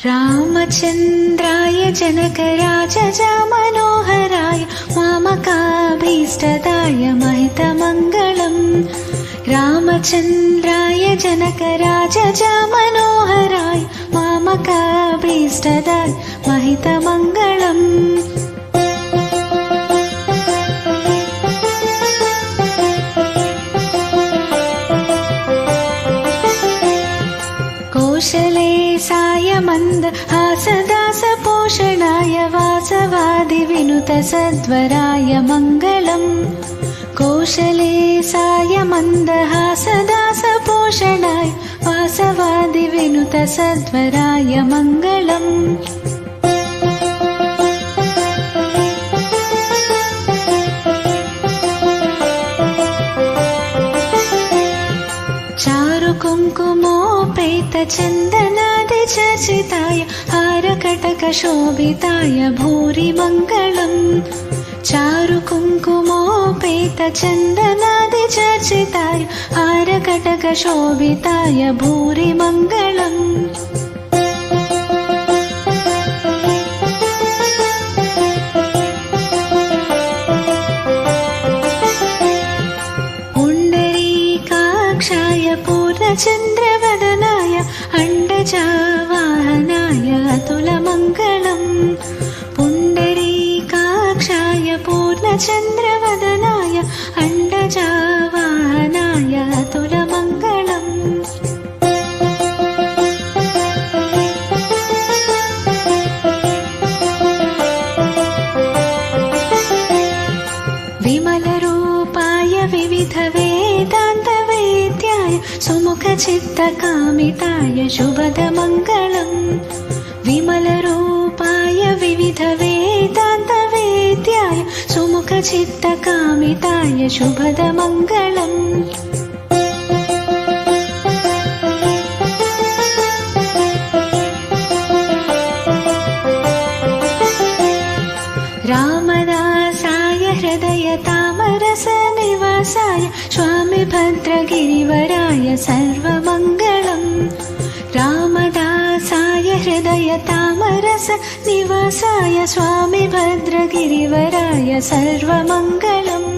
रामचन्द्राय जनकराजमनोहराय मामकाभीष्टदाय महितमङ्गलम्। रामचन्द्राय जनकराजमनोहराय मामकाभीष्टदाय महितमङ्गलम्। कौशले सायमन्दहासदासपोषणाय वासवादिविनुतसद्वराय मङ्गलम्। कौशले सायमन्दहासदासपोषणाय वासवादिविनुतसद्वराय मङ्गलम्। चारुकुङ्कुमोपेतचन्दनादिचर्चिताय हारकटकशोभिताय भूरि मङ्गलम्। चारुकुङ्कुमोपेतचन्दनादिचर्चिताय हारकटकशोभिताय भूरि मङ्गलम्। चन्द्रवदनाय अण्डजावाहनाय अतुलमङ्गलम्। पुण्डरीकाक्षाय पूर्णचन्द्रवदनाय अण्डजावाहनाय अतुलमङ्गलम्। विमलरूपाय विविधवेदान्तवेद्याय सुमुखचित्तकामिताय शुभदमङ्गलम्। विमलरूपाय विविधवेदान्तवेद्याय सुमुखचित्तकामिताय शुभदमङ्गलम्। रामदासाय हृदयतामरसनिवासाय स्वामी भद्रगिरिवराय सर्वमङ्गलम्। रामदासाय हृदयतामरसनिवासाय स्वामी भद्रगिरिवराय सर्वमङ्गलम्।